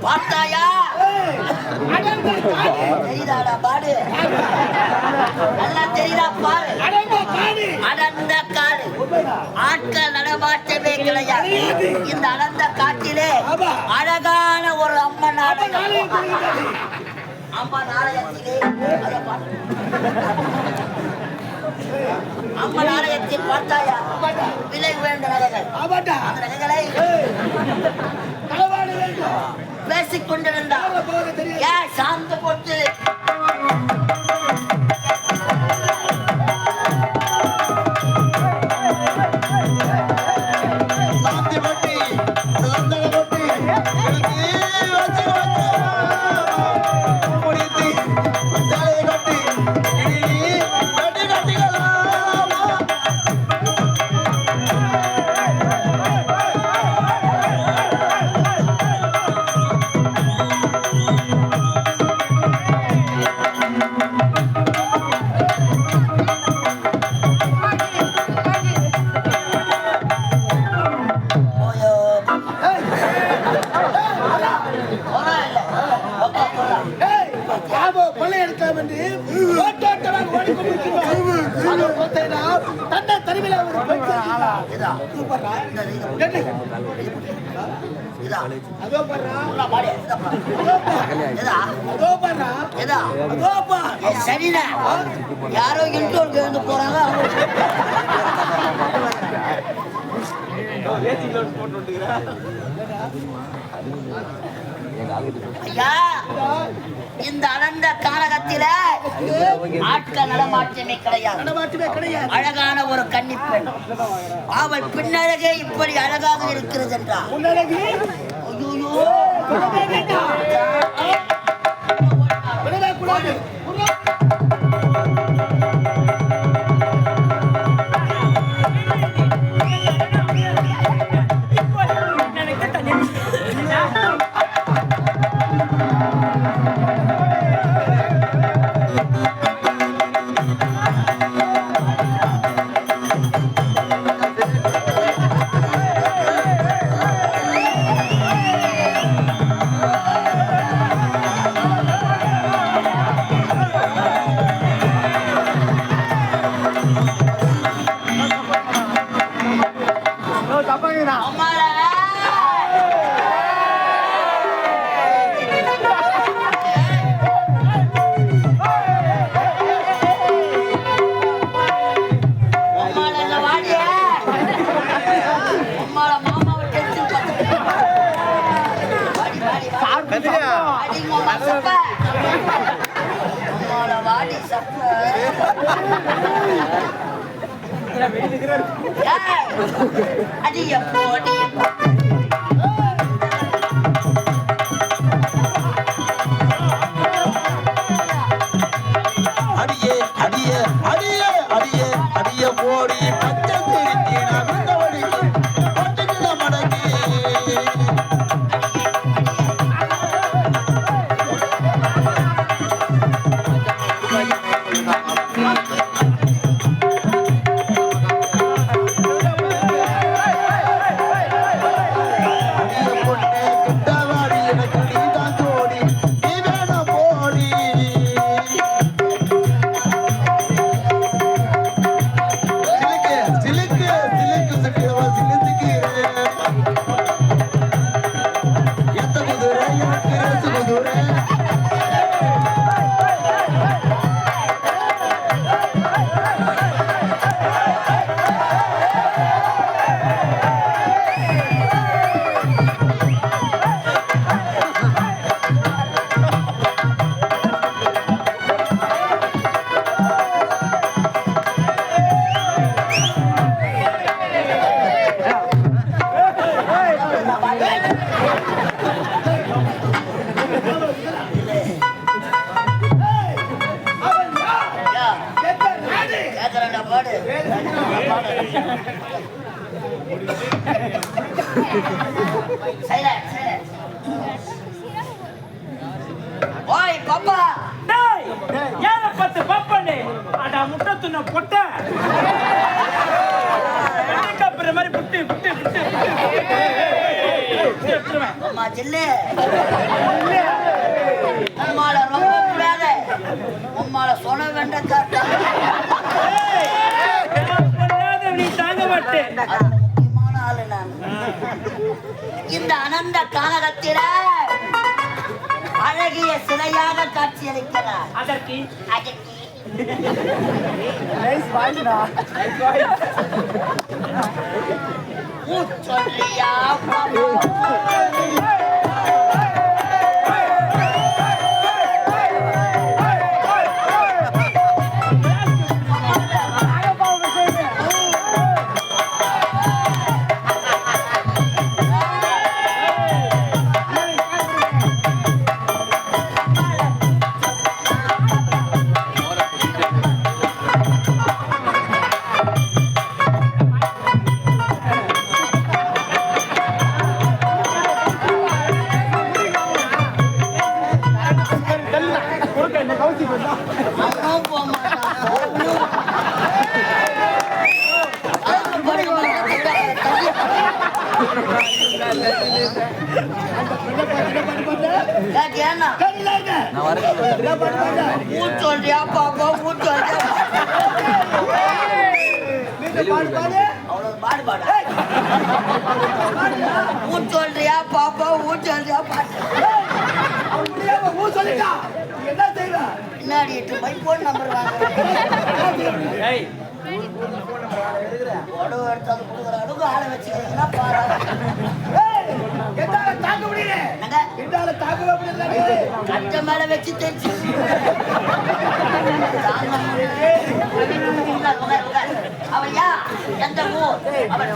பார்த்தாயா தெரியுதாடா பாடு நல்லா தெரியுதா பாரு அடர்ந்த காடு ஆட்கள் நடமாட்டமே கிடையாது இந்த அடர்ந்த காட்டிலே அழகான ஒரு அம்மன் நாடகம் அம்மா நாடகத்திலே அம்மா நாடகத்தில் பார்த்தாயா விலை உயர்ந்த நகைகள் அந்த நகைகளை பேசிக் கொண்டிருந்தார் ஏன் சாந்த போட்டு யாரோ இன்டோருக்கு இருந்து போறாங்க. ஐயா, இந்த அடர்ந்த காலகத்தில ஆட்கள் நடமாட்டமே கிடையாது. அழகான ஒரு கன்னிப்பெண், அவள் பின்னழகே இப்படி அழகாக இருக்கிறது என்றார். அடிய போடி ஓய் பாப்பா டேய் ஏல பத்து பாப்பானே அட முட்டை துண்ண பொட்ட வெட்டிக்கப்புற மாதிரி புட்டு புட்டு புட்டு அம்மா ஜில்லு அம்மால ரொம்ப கூடாத அம்மால சொன்ன வெண்டக்காட்ட நீ தாங்க மாட்டேன் முக்கியமான ஆளு நான் இந்த அனந்த காலகத்தில அழகிய சிலையாக காட்சியளிக்கிறார் அதற்கு சொல்றியா சொல்றியா பாப்பா சொல்றியா அவ்வளவு பாடுபாடு சொல்றியா பாப்பா சொல்றியா பாட்டு பின்னாடி 8 போய் போன் நம்பர் வாங்க உடவு எடுத்தாது கொடுக்குற அளவுக்கு ஆளை வச்சுக்கிறீங்கன்னா பாரு கட்ட மேல வச்சு தெரிச்சு அவளையா எந்த ஊர் அவள்